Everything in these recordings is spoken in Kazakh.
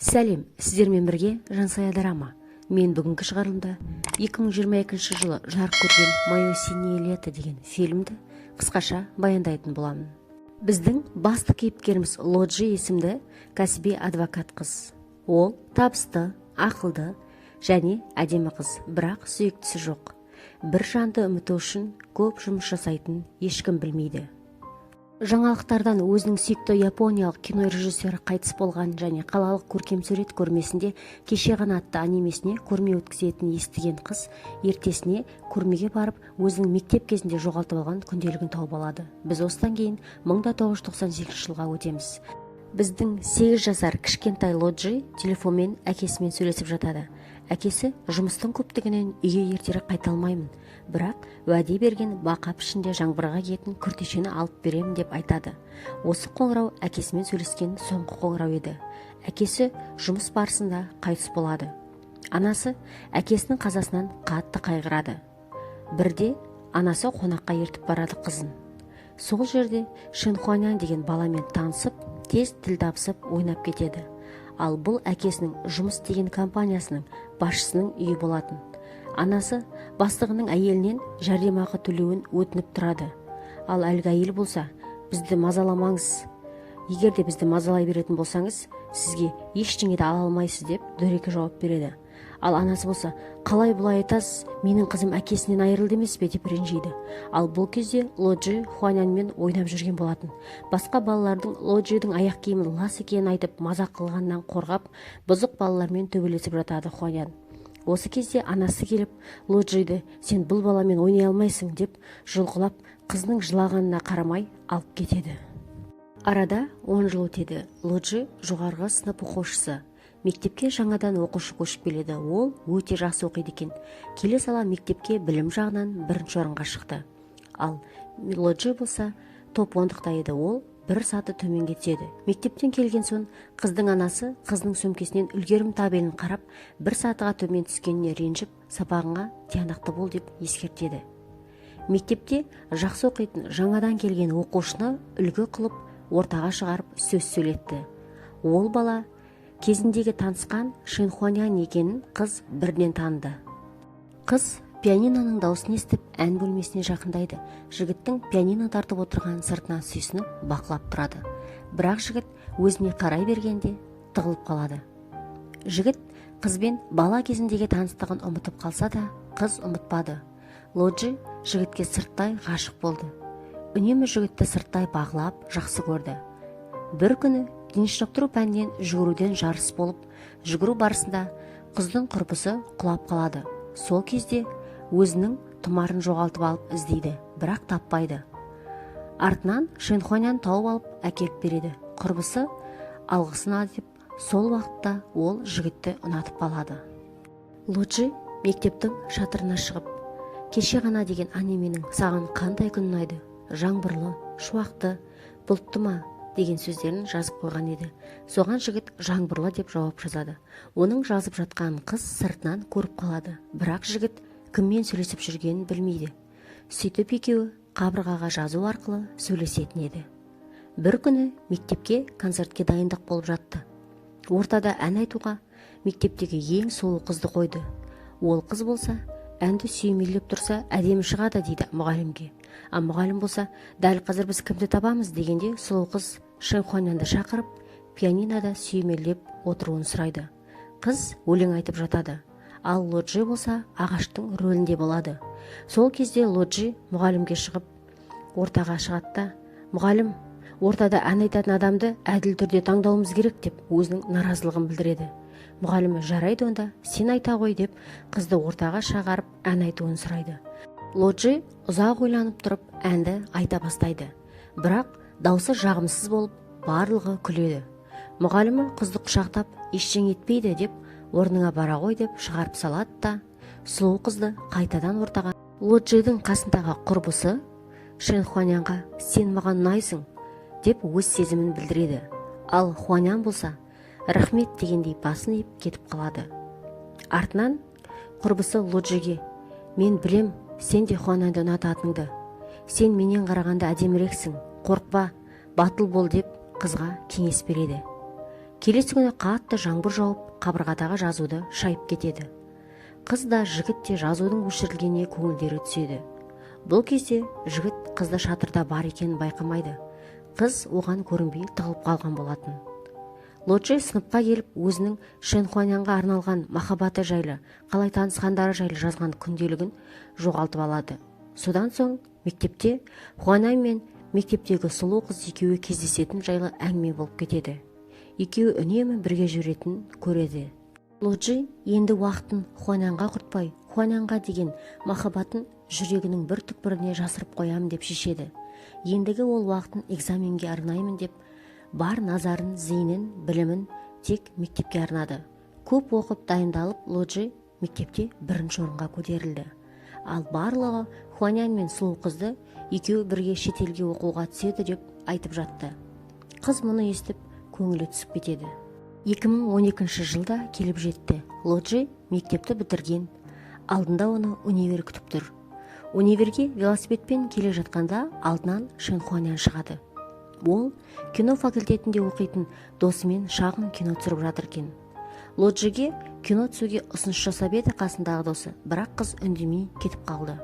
Сәлем, сіздермен бірге Жансая драма. Мен бүгінгі шығарылымда 2022 жылы жарық көрген «Мое синее лето» деген фильмді қысқаша баяндайтын боламын. Біздің басты кейіпкеріміз Лоджи есімді кәсіби адвокат қыз. Ол табысты, ақылды және әдемі қыз, бірақ сүйіктісі жоқ. Бір жанды үміті үшін көп жұмыс жасайтын ешкім білмейді. Жаңалықтардан өзінің сүйікті япониялық кино режиссері қайтыс болған және қалалық көркемсурет көрмесінде кеше ғана атты анимесіне көрме өткізетінін естіген қыз ертесіне көрмеге барып өзінің мектеп кезінде жоғалтып алған күнделігін тауып алады. Біз осыдан кейін 1998 жылға өтеміз. Біздің 8 жасар кішкентай Лоджи телефонмен әкесімен сөйлесіп жатады. Әкесі жұмыстың көптігінен үйге ертерек қайта алмаймын, бірақ уәде берген бақап ішінде жаңбырға киетін күртешені алып беремін деп айтады. Осы қоңырау әкесімен сөйлескен соңғы қоңырау еді. Әкесі жұмыс барысында қайтыс болады. Анасы әкесінің қазасынан қатты қайғырады. Бірде анасы қонаққа ертіп барады қызын. Сол жерде Шэнхуанян деген баламен танысып, тез тіл табысып ойнап кетеді. Ал бұл әкесінің жұмыс деген компаниясының басшысының үйі болатын. Анасы бастығының әйелінен жәрдемақы төлеуін өтініп тұрады. Ал әлгі әйел болса, бізді мазаламаңыз. Егер де бізді мазалай беретін болсаңыз, сізге ештеңе де ала алмайсыз деп дөрекі жауап береді. Ал анасы болса, қалай бұлай айтасыз, менің қызым әкесінен айырылды емес пе деп ренжиді. Ал бұл кезде Лоджи Хуанянмен ойнап жүрген болатын. Басқа балалардың Лоджидің аяқ киімін лас екенін айтып мазақ қылғаннан қорғап, бұзық балалармен төбелесіп жатады Хуанян. Осы кезде анасы келіп, Лоджиді сен бұл баламен ойнай алмайсың деп жұлқылап, қызының жылағанына қарамай алып кетеді. Арада 10 жыл өтеді. Лоджи жоғарғы сынып оқушысы. Мектепке жаңадан оқушы көшіп келеді. Ол өте жақсы оқиды екен. Келе сала мектепке білім жағынан бірінші орынға шықты. Ал Лоджи болса топ 10-дықта еді. Ол бір саты төменге түседі. Мектептен келген соң қыздың анасы қызының сөмкесінен үлгерім табелін қарап, бір сатыға төмен түскеніне ренжіп, сабағыңа тиянақты бол деп ескертеді. Мектепте жақсы оқитын жаңадан келген оқушыны үлгі қылып ортаға шығарып сөз сөйлетті. Ол бала кезіндегі танысқан Шэнхуанян екенін қыз бірден таныды. Қыз пианиноның дауысын естіп ән бөлмесіне жақындайды. Жігіттің пианино тартып отырған сыртынан сүйсініп бақылап тұрады. Бірақ жігіт өзіне қарай бергенде тығылып қалады. Жігіт қызбен бала кезіндегі таныстығын ұмытып қалса да, қыз ұмытпады. Лоджи жігітке сырттай ғашық болды. Үнемі жігітті сырттай бағылап жақсы көрді. Бір күні дене шынықтыру пәнінен жүгіруден жарыс болып, жүгіру барысында қыздың құрбысы құлап қалады. Сол кезде өзінің тұмарын жоғалтып алып іздейді, бірақ таппайды. Артынан Шэнхуанян тауып алып әкеліп береді. Құрбысы алғысын айтып, сол уақытта ол жігітті ұнатып қалады. Лоджи мектептің шатырына шығып, кеше ғана деген анименің саған қандай күн ұнайды? Жаңбырлы, шуақты, бұлтты ма? деген сөздерін жазып қойған еді. Соған жігіт жаңбырлы деп жауап жазады. Оның жазып жатқанын қыз сыртынан көріп қалады. Бірақ жігіт кіммен сөйлесіп жүргенін білмейді. Сөйтіп екеуі қабырғаға жазу арқылы сөйлесетін еді. Бір күні мектепке концертке дайындық болып жатты. Ортада ән айтуға мектептегі ең сұлу қызды қойды. Ол қыз болса, әнді сүйемелдеп тұрса әдемі шығады дейді мұғалімге. А мұғалім болса, дәл қазір біз кімді табамыз дегенде сұлу қыз Шэнхуанянды шақырып, пианинода сүйемелдеп отыруын сұрайды. Қыз өлең айтып жатады. Ал Лоджи болса ағаштың рөлінде болады. Сол кезде Лоджи мұғалімге шығып, ортаға шығады да, мұғалім, ортада ән айтатын адамды әділ түрде таңдауымыз керек деп өзінің наразылығын білдіреді. Мұғалімі жарайды онда, сен айта ғой деп қызды ортаға шағарып ән айтуын сұрайды. Лоджи ұзақ ойланып тұрып әнді айта бастайды. Бірақ даусы жағымсыз болып, барлығы күледі. Мұғалімі қызды құшақтап, ештеңе етпейді деп, орныңа бара ғой деп шығарып салады да, сұлу қызды қайтадан ортаға. Лоджидің қасындағы құрбысы Шэнхуанянға сен маған ұнайсың деп өз сезімін білдіреді. Ал Хуанян болса, рахмет дегендей басын иіп кетіп қалады. Артынан құрбысы Лоджиге, мен білем, сен де Хуанянды ұнататыныңды. Сен менен қарағанда әдемірексің, қорықпа, батыл бол деп қызға кеңес береді. Келесі күні қатты жаңбыр жауып, қабырғадағы жазуды шайып кетеді. Қыз да жігіт те жазудың өшірілгеніне көңілдері түседі. Бұл кезде жігіт қызды шатырда бар екенін байқамайды. Қыз оған көрінбей тығылып қалған болатын. Лоджи сыныпқа келіп, өзінің Шэньхуанянға арналған махаббаты жайлы, қалай танысқандары жайлы жазған күнделігін жоғалтып алады. Содан соң мектепте Хуанай мен мектептегі сұлу қыз екеуі кездесетін жайлы әңгіме болып кетеді. Екеуі үнемі бірге жүретін көреді. Лоджи енді уақытын Хуанянға құртпай, Хуанянға деген махаббатын жүрегінің бір түкпіріне жасырып қоямын деп шешеді. Ендігі ол уақытын экзаменге арнаймын деп, бар назарын, зейінін, білімін тек мектепке арнады. Көп оқып дайындалып, Лоджи мектепте бірінші орынға көтерілді. Ал барлығы Хуанян мен сұлу қызды екеуі бірге шетелге оқуға түседі деп айтып жатты. Қыз мұны естіп, көңілі түсіп кетеді. 2012 жылда келіп жетті. Лоджи мектепті бітірген. Алдында оны универ күтіп тұр. Универге велосипедпен келе жатқанда алдынан Шэньхуанян шығады. Ол кино факультетінде оқитын досымен шағын кино түсіріп жатыр екен. Лоджиге кино түсуге ұсыныс жасап еді қасындағы досы, бірақ қыз үндемей кетіп қалды.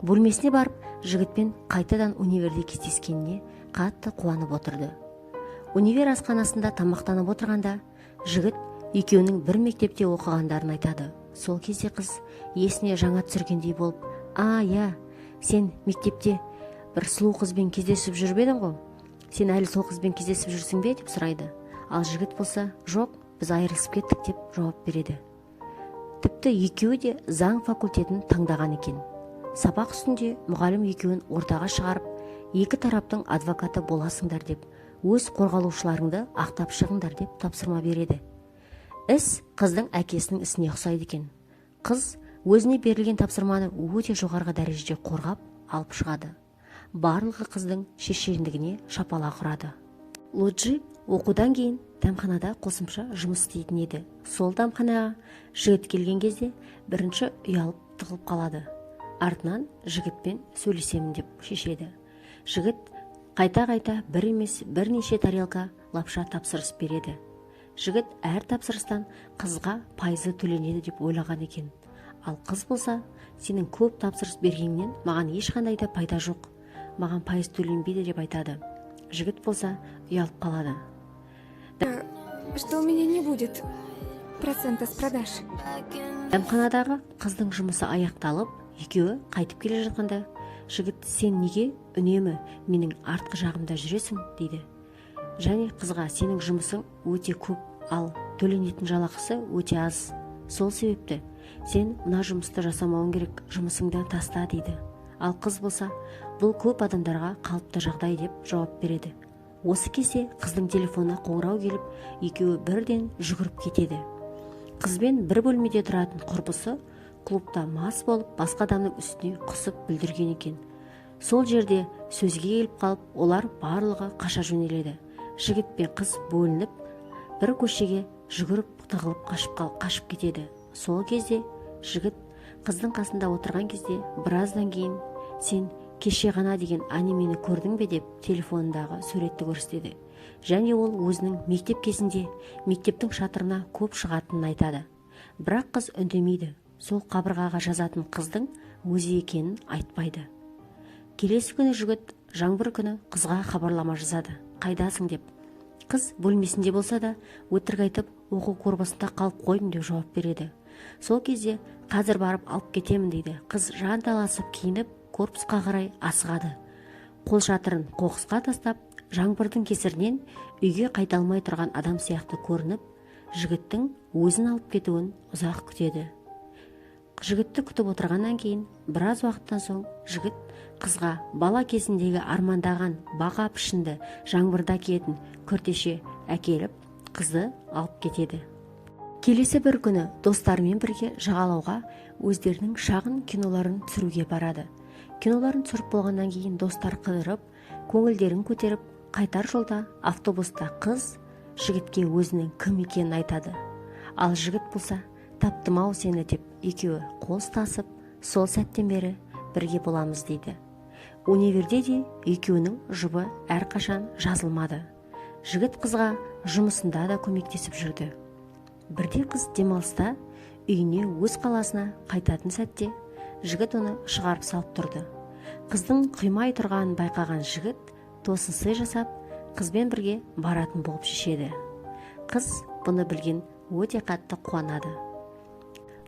Бөлмесіне барып, жігітпен қайтадан универде кездескеніне қатты қуанып отырды. Универ асханасында тамақтанып отырғанда, жігіт екеуінің бір мектепте оқығандарын айтады. Сол кезде қыз есіне жаңа түсіргендей болып, «Я, сен мектепте бір сұлу қызбен кездесіп жүріп едің ғой? Сен әлі сол қызбен кездесіп жүрсің бе?» деп сұрайды. Ал жігіт болса, «Жоқ, біз айырылысып кеттік» деп жауап береді. Тіпті екеуі де заң факультетін таңдаған екен. Сабақ үстінде мұғалім екеуін ортаға шығарып, екі тараптың адвокаты боласыңдар деп, өз қорғалушыларыңды ақтап шығыңдар деп тапсырма береді. Іс қыздың әкесінің ісіне ұқсайды екен. Қыз өзіне берілген тапсырманы өте жоғарғы дәрежеде қорғап алып шығады. Барлығы қыздың шешендігіне шапалақ ұрады. Лоджи оқудан кейін дәмханада қосымша жұмыс істейтін еді. Сол дәмханаға жігіт келген кезде бірінші ұялып тығылып қалады. Артынан жігітпен сөйлесемін деп шешеді. Жігіт қайта-қайта бір емес бірнеше тарелка лапша тапсырыс береді. Жігіт әр тапсырыстан қызға пайызы төленеді деп ойлаған екен. Ал қыз болса, сенің көп тапсырыс бергеннен маған ешқандай да пайда жоқ, маған пайыз төленбейді деп айтады. Жігіт болса ұялып қалады. Что у меня не будет процента с продаж. Дәмханадағы қыздың жұмысы аяқталып, екеуі қайтып келе жатқанда, жігіт, сен неге үнемі менің артқы жағымда жүресің дейді. Және қызға, сенің жұмысың өте көп, ал төленетін жалақысы өте аз. Сол себепті сен мына жұмысты жасамауың керек, жұмысыңды таста дейді. Ал қыз болса, бұл көп адамдарға қалыпты жағдай деп жауап береді. Осы кезде қыздың телефонына қоңырау келіп, екеуі бірден жүгіріп кетеді. Қызбен бір бөлмеде тұратын құрбысы клубта мас болып, басқа адамның үстіне құсып бүлдірген екен. Сол жерде сөзге келіп қалып, олар барлығы қаша жөнеледі. Жігіт пен қыз бөлініп, бір көшеге жүгіріп тығылып қашып кетеді. Сол кезде жігіт қыздың қасында отырған кезде, біраздан кейін, сен кеше ғана деген анимені көрдің бе деп телефонындағы суретті көрсетеді. Және ол өзінің мектеп кезінде мектептің шатырына көп шығатынын айтады. Бірақ қыз үндемейді. Сол қабырғаға жазатын қыздың өзі екенін айтпайды. Келесі күні жігіт жаңбыр күні қызға хабарлама жазады. Қайдасың деп. Қыз бөлмесінде болса да, өтірік айтып, оқу корпусында қалып қойдым деп жауап береді. Сол кезде қазір барып алып кетемін дейді. Қыз жанталасып киініп, корпусқа қарай асығады. Қол шатырын қоқысқа тастап, жаңбырдың кесірінен үйге қайта алмай тұрған адам сияқты көрініп, жігіттің өзін алып кетуін ұзақ күтеді. Жігітті күтіп отырғаннан кейін, біраз уақыттан соң жігіт қызға бала кезіндегі армандаған баға пішінді жаңбырда киетін күртеше әкеліп, қызды алып кетеді. Келесі бір күні достарымен бірге жағалауға өздерінің шағын киноларын түсіруге барады. Киноларын түсіріп болғаннан кейін достар қыдырып, көңілдерін көтеріп, қайтар жолда автобуста қыз жігітке өзінің кім екенін айтады. Ал жігіт болса, таптым-ау сені деп, екеуі қол ұстасып, сол сәттен бері бірге боламыз дейді. Универде де екеуінің жұбы әрқашан жазылмады. Жігіт қызға жұмысында да көмектесіп жүрді. Бірде қыз демалыста үйіне өз қаласына қайтатын сәтте жігіт оны шығарып салып тұрды. Қыздың құймай тұрғанын байқаған жігіт тосын сый жасап, қызбен бірге баратын болып шешеді. Қыз бұны білген өте қатты қуанады.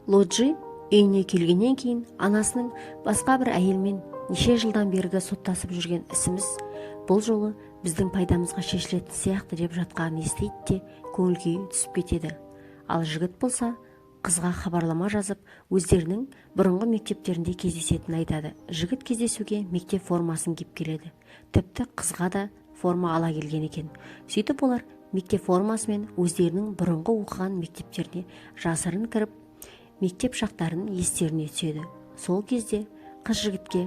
Лоджи үйіне келгеннен кейін анасының басқа бір әйелмен неше жылдан бергі соттасып жүрген ісіміз бұл жолы біздің пайдамызға шешілетін сияқты деп жатқанын естейді де көңіл күйі түсіп кетеді. Ал жігіт болса қызға хабарлама жазып, өздерінің бұрынғы мектептерінде кездесетінін айтады. Жігіт кездесуге мектеп формасын киіп келеді. Тіпті қызға да форма ала келген екен. Сөйтіп олар мектеп формасымен өздерінің бұрынғы оқыған мектептеріне жасырын кіріп, мектеп шақтарын естеріне түседі. Сол кезде қыз жігітке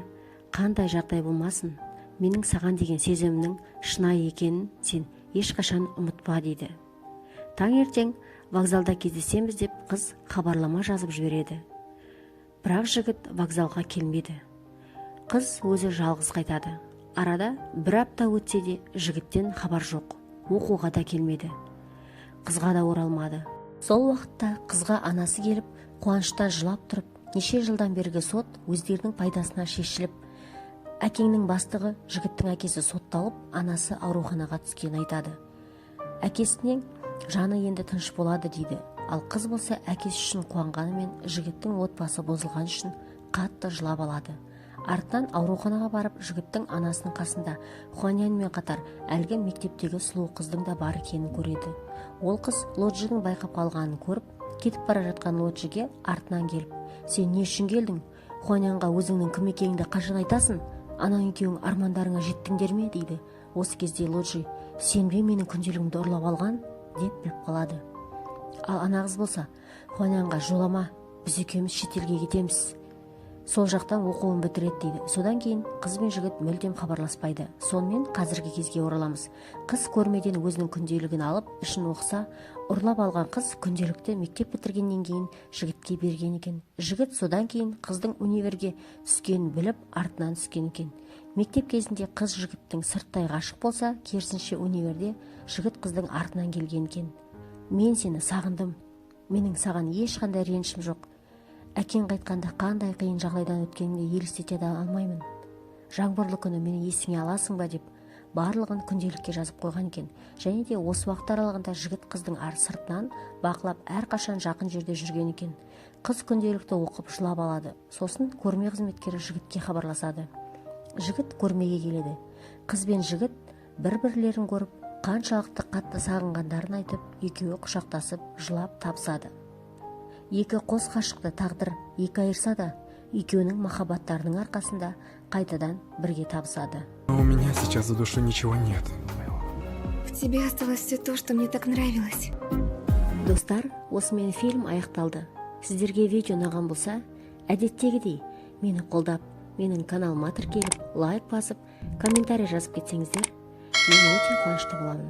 қандай жағдай болмасын, менің саған деген сезімімнің шынайы екенін сен ешқашан ұмытпа дейді. Таңертең вокзалда кездесеміз деп қыз хабарлама жазып жібереді. Бірақ жігіт вокзалға келмеді. Қыз өзі жалғыз қайтады. Арада бір апта өтсе де жігіттен хабар жоқ. Оқуға да келмеді. Қызға да оралмады. Сол уақытта қызға анасы келіп, қуаныштан жылап тұрып, неше жылдан бергі сот өздерінің пайдасына шешіліп, әкеңнің бастығы жігіттің әкесі сотталып, анасы ауруханаға түскенін айтады. Әкесінен жаны енді тыныш болады дейді. Ал қыз болса әкесі үшін қуанғанымен жігіттің отбасы бұзылған үшін қатты жылап алады. Артынан ауруханаға барып, жігіттің анасының қасында Хуанянмен қатар әлгі мектептегі сұлу қыздың да бар екенін көреді. Ол қыз Лоджидің байқап қалғанын көріп, кетіп бара жатқан Лоджиге артынан келіп, сен не үшін келдің? Хуанянға өзіңнің кім екеніңді қашан айтасың? Анаң екеуің армандарыңа жеттіңдер ме дейді. Осы кезде Лоджи, сен бе менің күнделігімді ұрлап алған деп біліп қалады. Ал ана қыз болса, Хуанянға жолама, біз екеуміз шетелге кетеміз. Сол жақтан оқуын бітіреді дейді. Содан кейін қыз бен жігіт мүлдем хабарласпайды. Сонымен қазіргі кезге ораламыз. Қыз көрмеден өзінің күнделігін алып, ішін оқыса, ұрлап алған қыз күнделікті мектеп бітіргеннен кейін жігітке берген екен. Жігіт содан кейін қыздың универге түскенін біліп, артынан түскен екен. Мектеп кезінде қыз жігіттің сырттай ғашық болса, керісінше универде жігіт қыздың артынан келген екен. Мен сені сағындым. Менің саған ешқандай ренішім жоқ. Әкең қайтқанда қандай қиын жағдайдан өткеніңді елестете алмаймын. Жаңбырлы күні мені есіңе аласың ба деп барлығын күнделікке жазып қойған екен. Және де осы уақыт аралығында жігіт қыздың сыртынан бақылап әрқашан жақын жерде жүрген екен. Қыз күнделікті оқып жылап алады. Сосын көрме қызметкері жігітке хабарласады. Жігіт көрмеге келеді. Қыз бен жігіт бір-бірлерін көріп, қаншалықты қатты сағынғандарын айтып, екеуі құшақтасып жылап табысады. Екі қос ғашықты тағдыр екі айырса да, екеуінің махаббаттарының арқасында қайтадан бірге табысады. У меня сейчас за душой ничего нет. В тебе осталось все то, что мне так нравилось. Достар, осымен фильм аяқталды. Сіздерге видео ұнаған болса, әдеттегідей мені қолдап, менің каналыма тіркеліп, лайк басып, комментарий жазып кетсеңіздер, мен өте қуанышты боламын.